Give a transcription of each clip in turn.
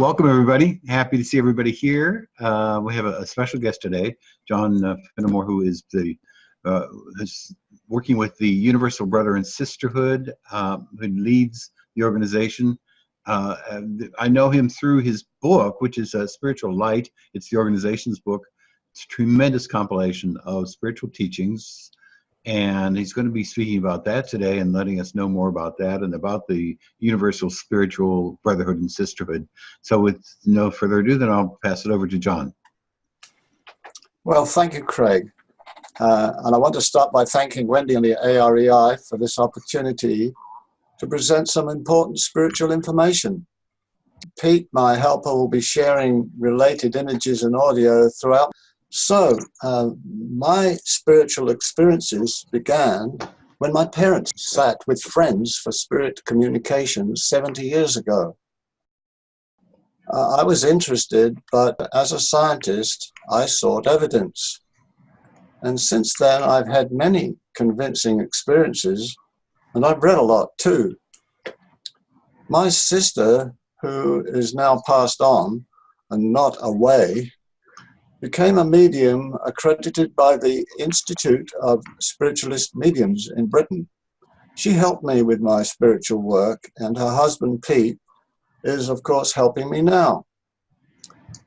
welcome everybody. Happy to see everybody here. We have a special guest today, John Finnemore, who is working with the Universal Brother and Sisterhood, who leads the organization. I know him through his book, which is Spiritual Light. It's the organization's book. It's a tremendous compilation of spiritual teachings. And he's going to be speaking about that today and letting us know more about that and about the Universal Spiritual Brotherhood and Sisterhood. So with no further ado, then I'll pass it over to John. Well, thank you, Craig. And I want to start by thanking Wendy and the AREI for this opportunity to present some important spiritual information. Pete, my helper, will be sharing related images and audio throughout. So, my spiritual experiences began when my parents sat with friends for spirit communication 70 years ago. I was interested, but as a scientist, I sought evidence. And since then, I've had many convincing experiences, and I've read a lot too. My sister, who is now passed on and not away, became a medium accredited by the Institute of Spiritualist Mediums in Britain. She helped me with my spiritual work, and her husband, Pete, is, of course, helping me now.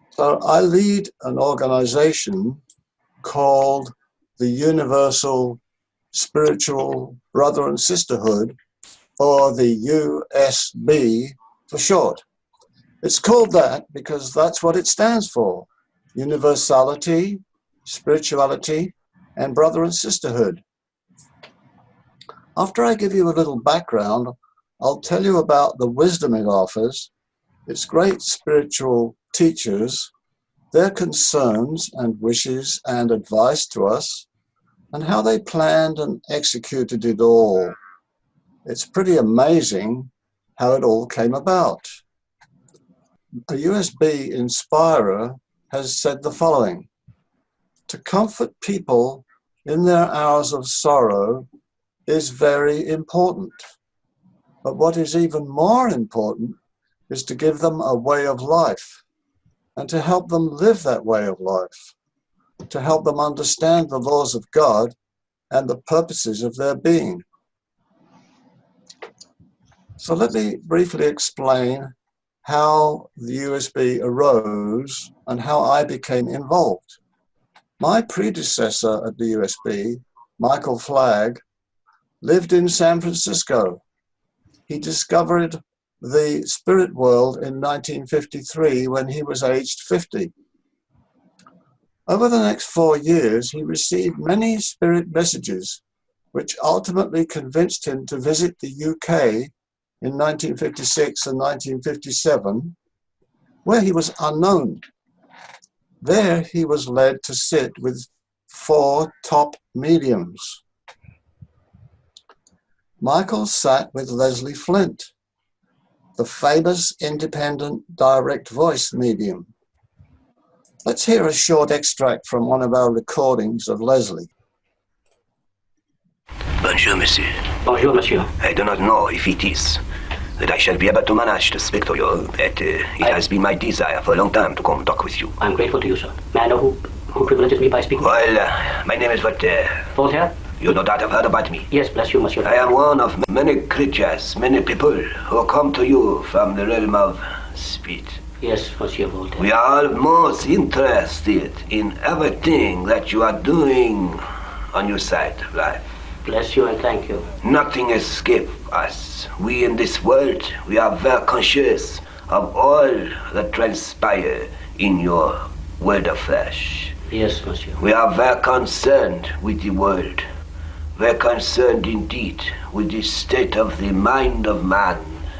So I lead an organization called the Universal Spiritual Brother and Sisterhood, or the USB for short. It's called that because that's what it stands for. Universality, spirituality, and brother and sisterhood. After I give you a little background, I'll tell you about the wisdom it offers, its great spiritual teachers, their concerns and wishes and advice to us, and how they planned and executed it all. It's pretty amazing how it all came about. A USB inspirer has said the following: to comfort people in their hours of sorrow is very important. But what is even more important is to give them a way of life and to help them live that way of life, to help them understand the laws of God and the purposes of their being. So let me briefly explain how the USB arose and how I became involved. My predecessor at the USB, Michael Flagg, lived in San Francisco. He discovered the spirit world in 1953 when he was aged 50. Over the next 4 years, he received many spirit messages, which ultimately convinced him to visit the UK in 1956 and 1957, where he was unknown. There he was led to sit with 4 top mediums. Michael sat with Leslie Flint, the famous independent direct voice medium. Let's hear a short extract from one of our recordings of Leslie. Bonjour, monsieur. Bonjour, monsieur. I do not know if it is that I shall be able to manage to speak to you, but it has been my desire for a long time to come talk with you. I'm grateful to you, sir. May I know who privileges me by speaking? Well, my name is Voltaire. Voltaire? You no doubt have heard about me. Yes, bless you, monsieur. I am one of many creatures, many people who come to you from the realm of spirit. Yes, monsieur Voltaire. We are most interested in everything that you are doing on your side of life. Bless you and thank you. Nothing escapes us. We in this world, we are very conscious of all that transpire in your world of flesh. Yes, monsieur. We are very concerned with the world, very concerned indeed with the state of the mind of man,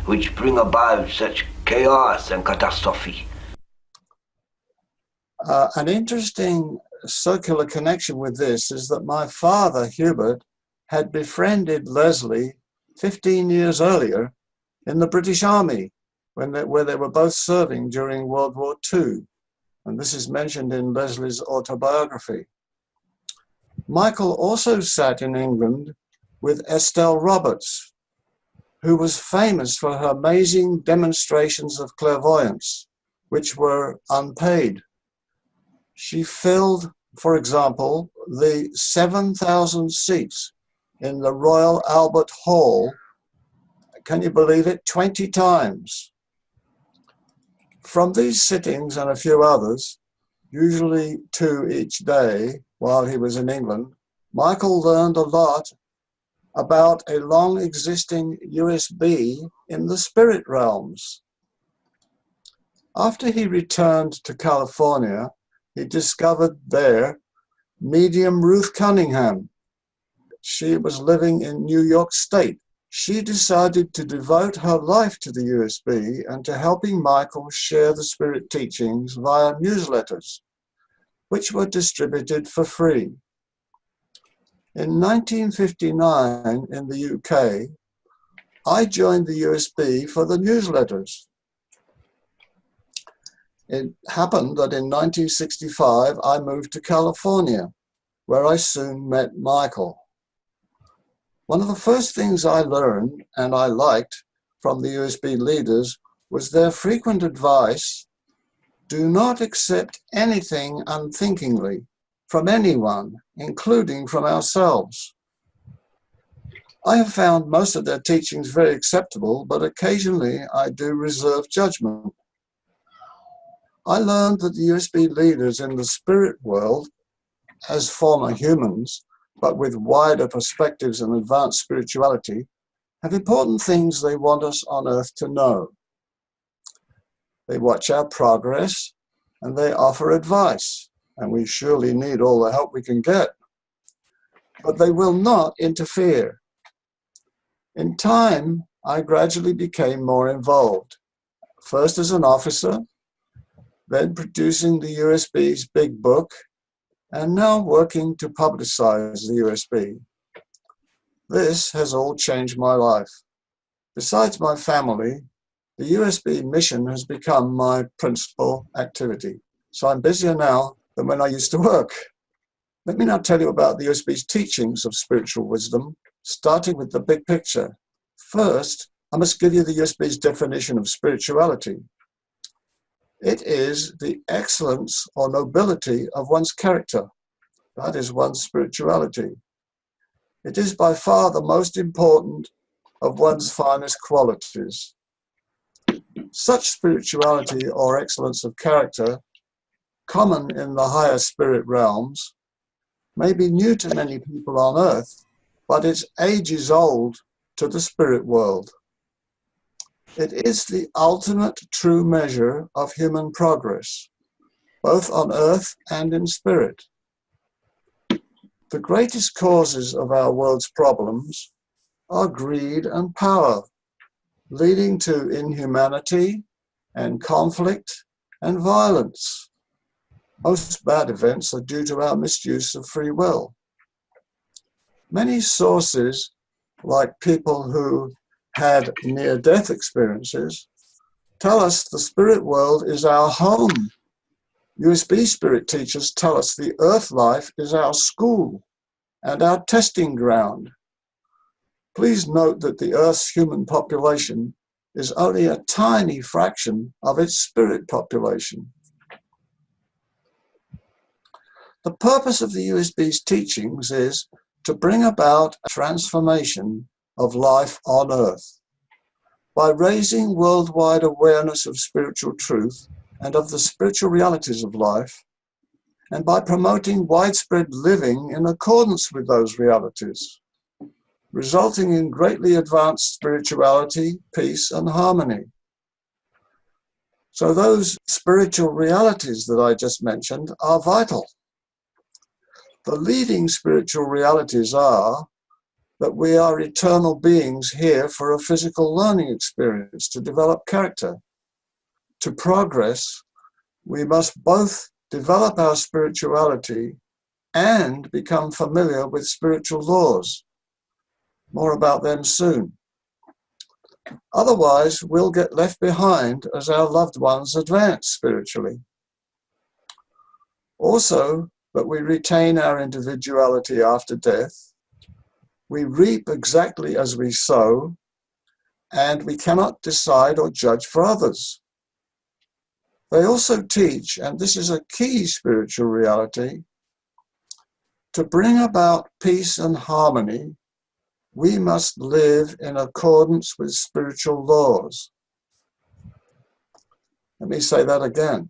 which bring about such chaos and catastrophe. An interesting circular connection with this is that my father, Hubert, had befriended Leslie 15 years earlier in the British Army, where they were both serving during World War II. And this is mentioned in Leslie's autobiography. Michael also sat in England with Estelle Roberts, who was famous for her amazing demonstrations of clairvoyance. which were unpaid. She filled, for example, the 7,000 seats in the Royal Albert Hall, can you believe it, 20 times. From these sittings and a few others, usually 2 each day while he was in England, Michael learned a lot about a long existing USB in the spirit realms. After he returned to California, he discovered there medium Ruth Cunningham. She was living in New York State. She decided to devote her life to the USB and to helping Michael share the spirit teachings via newsletters, which were distributed for free. In 1959 in the UK, I joined the USB for the newsletters. It happened that in 1965, I moved to California, where I soon met Michael. One of the first things I learned, and I liked, from the USB leaders was their frequent advice: do not accept anything unthinkingly from anyone, including from ourselves. I have found most of their teachings very acceptable, but occasionally I do reserve judgment. I learned that the USB leaders in the spirit world, as former humans, but with wider perspectives and advanced spirituality, have important things they want us on earth to know. They watch our progress and they offer advice, and we surely need all the help we can get. But they will not interfere. In time, I gradually became more involved, first as an officer, then producing the USB's big book, and now working to publicize the USB. This has all changed my life. Besides my family, the USB mission has become my principal activity. So I'm busier now than when I used to work. Let me now tell you about the USB's teachings of spiritual wisdom, starting with the big picture. First, I must give you the USB's definition of spirituality. It is the excellence or nobility of one's character. That is one's spirituality. It is by far the most important of one's finest qualities. Such spirituality or excellence of character, common in the higher spirit realms, may be new to many people on earth, but its age is old to the spirit world. It is the ultimate true measure of human progress, both on earth and in spirit. The greatest causes of our world's problems are greed and power, leading to inhumanity and conflict and violence. Most bad events are due to our misuse of free will. Many sources, like people who had near-death experiences, tell us the spirit world is our home. USB spirit teachers tell us the earth life is our school and our testing ground. Please note that the earth's human population is only a tiny fraction of its spirit population. The purpose of the USB's teachings is to bring about a transformation of life on earth by raising worldwide awareness of spiritual truth and of the spiritual realities of life, and by promoting widespread living in accordance with those realities, resulting in greatly advanced spirituality, peace, and harmony. So those spiritual realities that I just mentioned are vital. The leading spiritual realities are that we are eternal beings here for a physical learning experience to develop character. To progress, we must both develop our spirituality and become familiar with spiritual laws. More about them soon. Otherwise, we'll get left behind as our loved ones advance spiritually. Also, that we retain our individuality after death. We reap exactly as we sow, and we cannot decide or judge for others. They also teach, and this is a key spiritual reality, to bring about peace and harmony, we must live in accordance with spiritual laws. Let me say that again.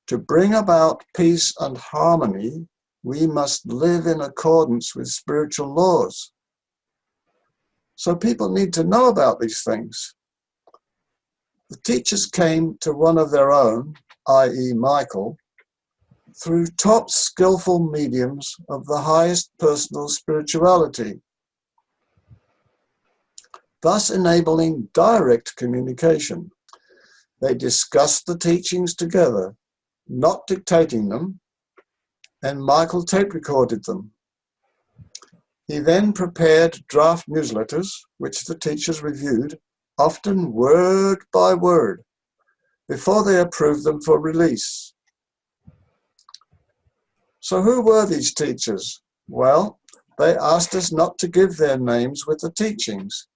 To bring about peace and harmony, we must live in accordance with spiritual laws. So people need to know about these things. The teachers came to one of their own, i.e. Michael, through top skillful mediums of the highest personal spirituality, thus enabling direct communication. They discussed the teachings together, not dictating them, and Michael tape recorded them. He then prepared draft newsletters, which the teachers reviewed, often word by word, before they approved them for release. So who were these teachers? Well, they asked us not to give their names with the teachings,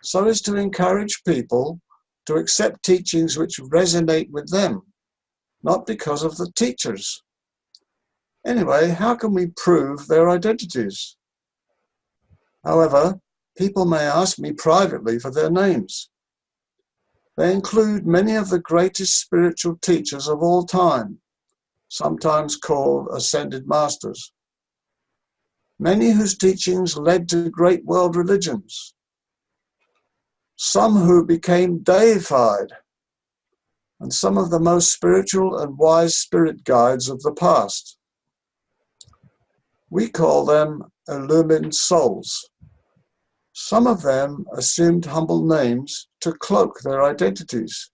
so as to encourage people to accept teachings which resonate with them, not because of the teachers. Anyway, how can we prove their identities? However, people may ask me privately for their names. They include many of the greatest spiritual teachers of all time, sometimes called ascended masters. Many whose teachings led to great world religions. Some who became deified, and some of the most spiritual and wise spirit guides of the past. We call them illumined souls. Some of them assumed humble names to cloak their identities.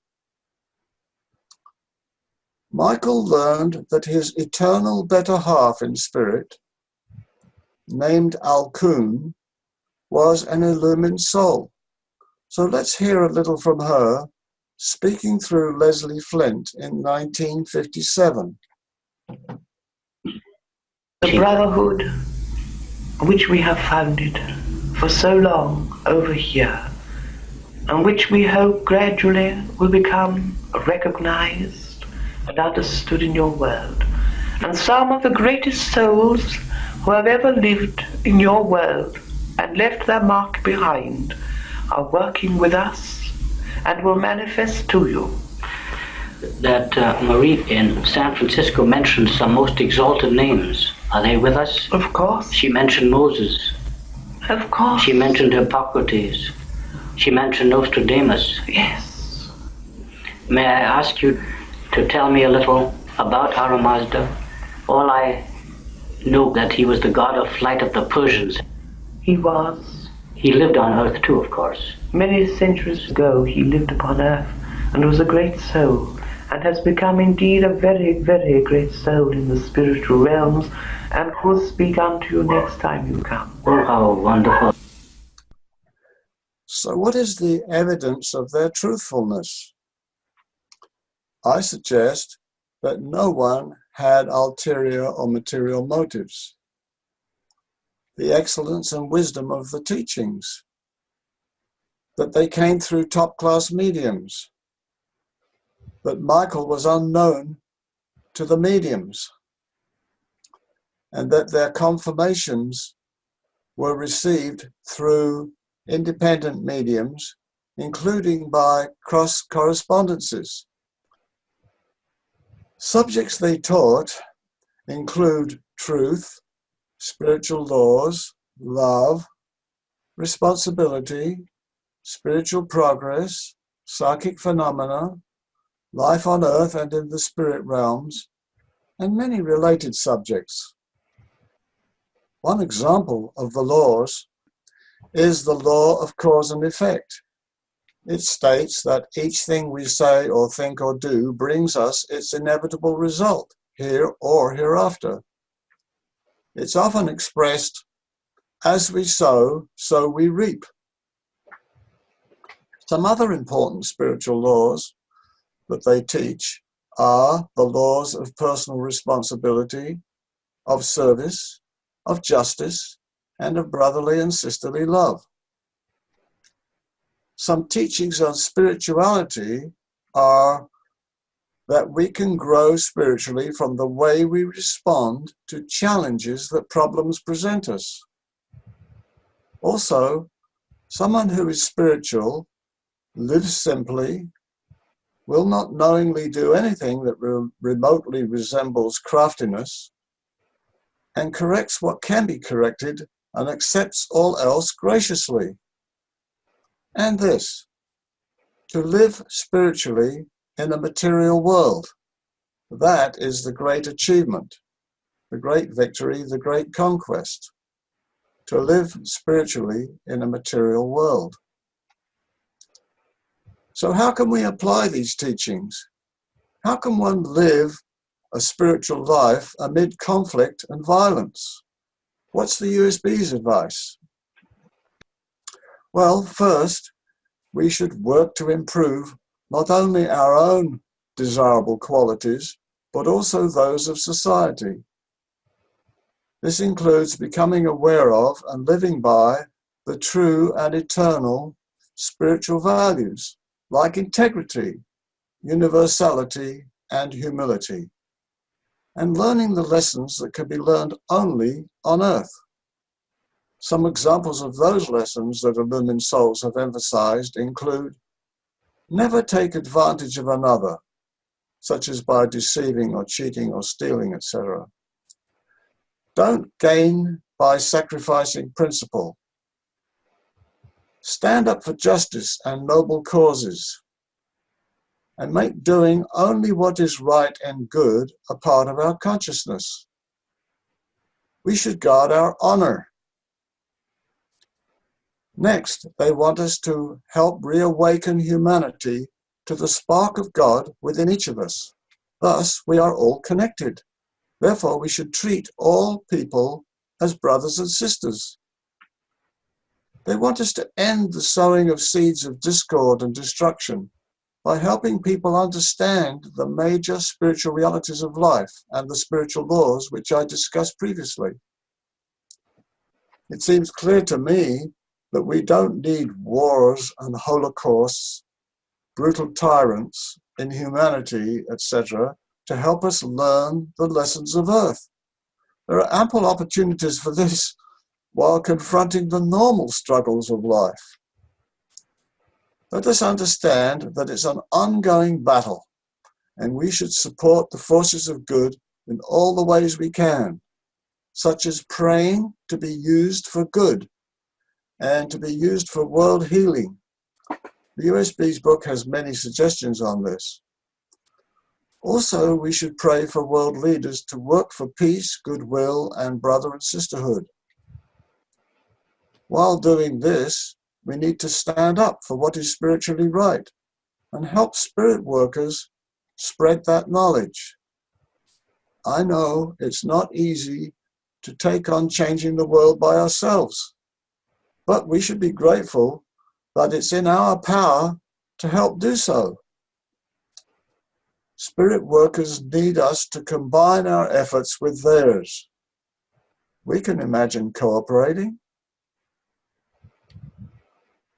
Michael learned that his eternal better half in spirit, named Alkun, was an illumined soul. So let's hear a little from her, speaking through Leslie Flint in 1957. The brotherhood which we have founded for so long over here, and which we hope gradually will become recognized and understood in your world. And some of the greatest souls who have ever lived in your world and left their mark behind are working with us and will manifest to you. That Marie in San Francisco mentioned some most exalted names. Are they with us? Of course. She mentioned Moses. Of course. She mentioned Hippocrates. She mentioned Nostradamus. Yes. May I ask you to tell me a little about Ahura Mazda? All I know that he was the god of flight of the Persians. He was. He lived on Earth too, of course. Many centuries ago he lived upon Earth and was a great soul, and has become indeed a very, very great soul in the spiritual realms, and will speak unto you next time you come. Oh, how wonderful. So what is the evidence of their truthfulness? I suggest that no one had ulterior or material motives. The excellence and wisdom of the teachings, that they came through top-class mediums, that Michael was unknown to the mediums, and that their confirmations were received through independent mediums, including by cross correspondences. Subjects they taught include truth, spiritual laws, love, responsibility, spiritual progress, psychic phenomena, life on earth and in the spirit realms, and many related subjects. One example of the laws is the law of cause and effect. It states that each thing we say or think or do brings us its inevitable result, here or hereafter. It's often expressed, as we sow, so we reap. Some other important spiritual laws that they teach are the laws of personal responsibility, of service, of justice, and of brotherly and sisterly love. Some teachings on spirituality are that we can grow spiritually from the way we respond to challenges that problems present us. Also, someone who is spiritual lives simply, will not knowingly do anything that remotely resembles craftiness, and corrects what can be corrected and accepts all else graciously. And this, to live spiritually in a material world, that is the great achievement, the great victory, the great conquest, to live spiritually in a material world. So how can we apply these teachings? How can one live a spiritual life amid conflict and violence? What's the USB's advice? Well, first, we should work to improve not only our own desirable qualities, but also those of society. This includes becoming aware of and living by the true and eternal spiritual values, like integrity, universality, and humility, and learning the lessons that can be learned only on earth. Some examples of those lessons that illumined souls have emphasized include: never take advantage of another, such as by deceiving or cheating or stealing, etc. Don't gain by sacrificing principle. Stand up for justice and noble causes, and make doing only what is right and good a part of our consciousness. We should guard our honor. Next, they want us to help reawaken humanity to the spark of God within each of us. Thus, we are all connected. Therefore, we should treat all people as brothers and sisters. They want us to end the sowing of seeds of discord and destruction by helping people understand the major spiritual realities of life and the spiritual laws which I discussed previously. It seems clear to me that we don't need wars and holocausts, brutal tyrants, inhumanity, etc., to help us learn the lessons of earth. There are ample opportunities for this while confronting the normal struggles of life. Let us understand that it's an ongoing battle, and we should support the forces of good in all the ways we can, such as praying to be used for good and to be used for world healing. The USB's book has many suggestions on this. Also, we should pray for world leaders to work for peace, goodwill, and brother and sisterhood. While doing this, we need to stand up for what is spiritually right and help spirit workers spread that knowledge. I know it's not easy to take on changing the world by ourselves, but we should be grateful that it's in our power to help do so. Spirit workers need us to combine our efforts with theirs. We can imagine cooperating.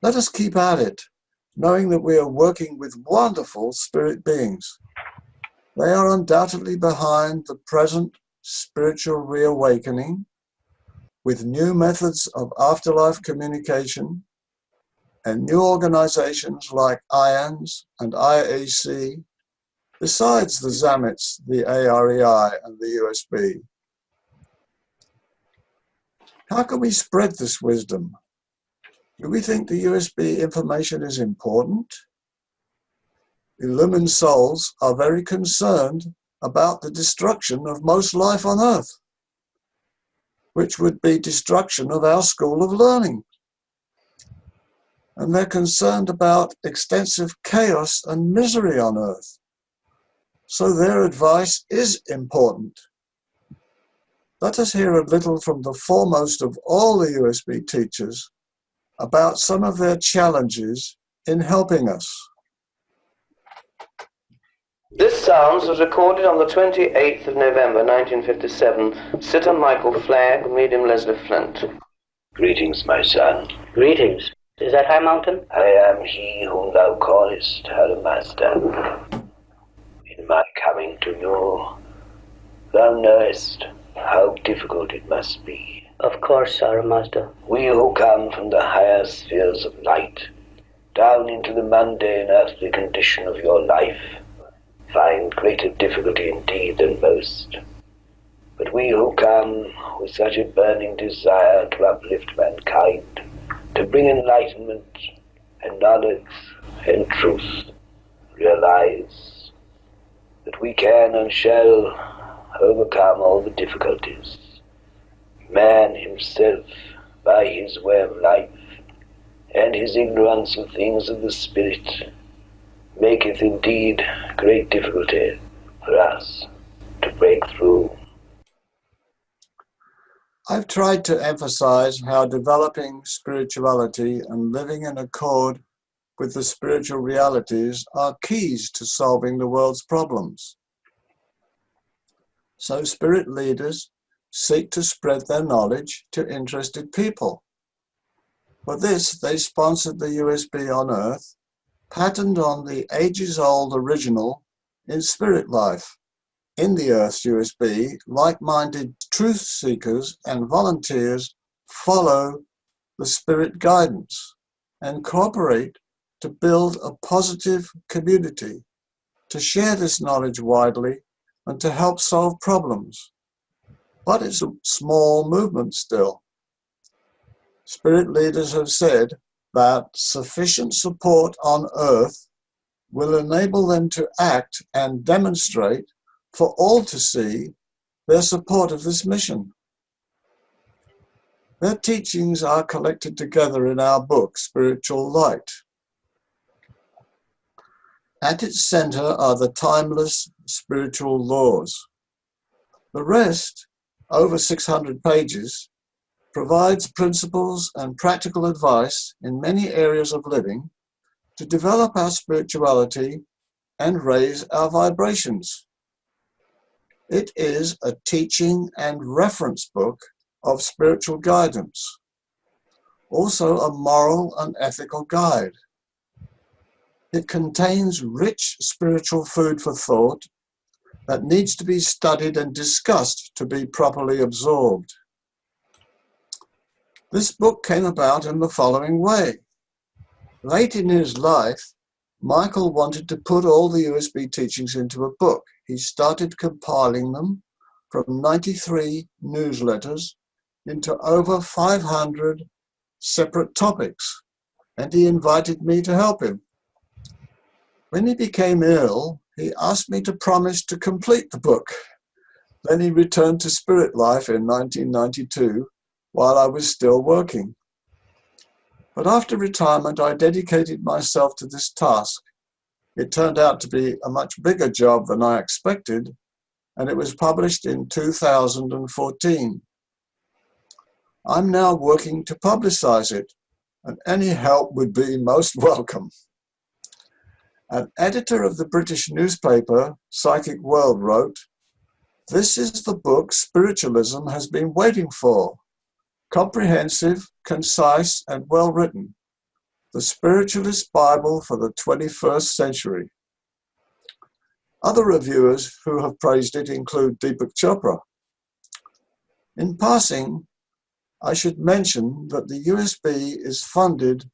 Let us keep at it, knowing that we are working with wonderful spirit beings. They are undoubtedly behind the present spiritual reawakening, with new methods of afterlife communication and new organizations like IANS and IAC, besides the Zamitts, the AREI, and the USB. How can we spread this wisdom? Do we think the USB information is important? Illumined souls are very concerned about the destruction of most life on earth, which would be destruction of our school of learning. And they're concerned about extensive chaos and misery on earth. So their advice is important. Let us hear a little from the foremost of all the USB teachers about some of their challenges in helping us. This Psalms was recorded on the 28th of November 1957. Sitter Michael Flagg, medium Leslie Flint. Greetings, my son. Greetings. Is that High Mountain? I am he whom thou callest, Herr Master. In my coming to know. Thou knowest how difficult it must be. Of course, our Master. We who come from the higher spheres of light, down into the mundane earthly condition of your life, find greater difficulty indeed than most. But we who come with such a burning desire to uplift mankind, to bring enlightenment and knowledge and truth, realize that we can and shall overcome all the difficulties. Man himself, by his way of life and his ignorance of things of the spirit, maketh indeed great difficulty for us to break through. I've tried to emphasize how developing spirituality and living in accord with the spiritual realities are keys to solving the world's problems. So spirit leaders seek to spread their knowledge to interested people. For this, they sponsored the USB on Earth, patterned on the ages-old original in Spirit Life. In the Earth's USB, like-minded truth seekers and volunteers follow the spirit guidance and cooperate to build a positive community, to share this knowledge widely and to help solve problems. But it's a small movement still. Spirit leaders have said that sufficient support on Earth will enable them to act and demonstrate for all to see their support of this mission. Their teachings are collected together in our book, Spiritual Light. At its center are the timeless spiritual laws. The rest, over 600 pages, provides principles and practical advice in many areas of living to develop our spirituality and raise our vibrations. It is a teaching and reference book of spiritual guidance, also a moral and ethical guide. It contains rich spiritual food for thought that needs to be studied and discussed to be properly absorbed. This book came about in the following way. Late in his life, Michael wanted to put all the USB teachings into a book. He started compiling them from 93 newsletters into over 500 separate topics, and he invited me to help him. When he became ill, he asked me to promise to complete the book. Then he returned to Spirit Life in 1992 while I was still working. But after retirement, I dedicated myself to this task. It turned out to be a much bigger job than I expected, and it was published in 2014. I'm now working to publicize it, and any help would be most welcome. An editor of the British newspaper, Psychic World, wrote, "This is the book spiritualism has been waiting for. Comprehensive, concise, and well-written. The Spiritualist Bible for the 21st century." Other reviewers who have praised it include Deepak Chopra. In passing, I should mention that the USB is funded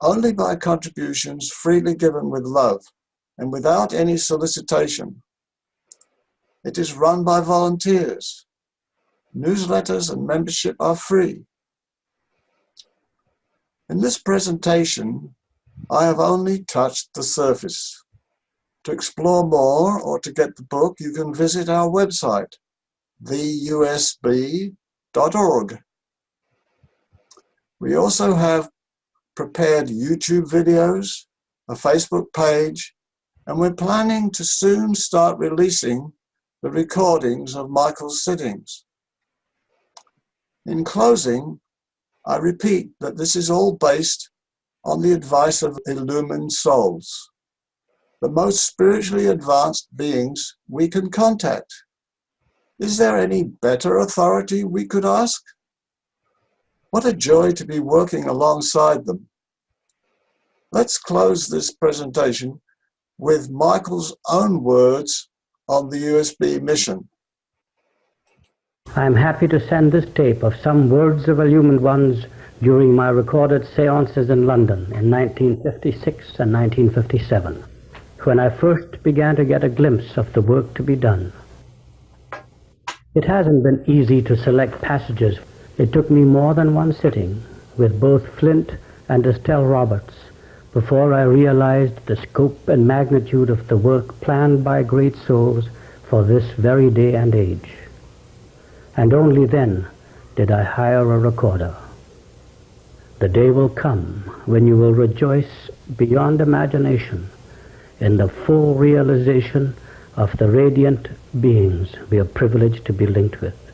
only by contributions freely given with love and without any solicitation. It is run by volunteers. Newsletters and membership are free. In this presentation, I have only touched the surface. To explore more or to get the book, you can visit our website, theusb.org. We also have prepared YouTube videos, a Facebook page, and we're planning to soon start releasing the recordings of Michael's sittings. In closing, I repeat that this is all based on the advice of illumined souls, the most spiritually advanced beings we can contact. Is there any better authority we could ask? What a joy to be working alongside them. Let's close this presentation with Michael's own words on the USB mission. I am happy to send this tape of some words of illumined ones during my recorded seances in London in 1956 and 1957, when I first began to get a glimpse of the work to be done. It hasn't been easy to select passages. It took me more than one sitting with both Flint and Estelle Roberts before I realized the scope and magnitude of the work planned by great souls for this very day and age. And only then did I hire a recorder. The day will come when you will rejoice beyond imagination in the full realization of the radiant beings we are privileged to be linked with.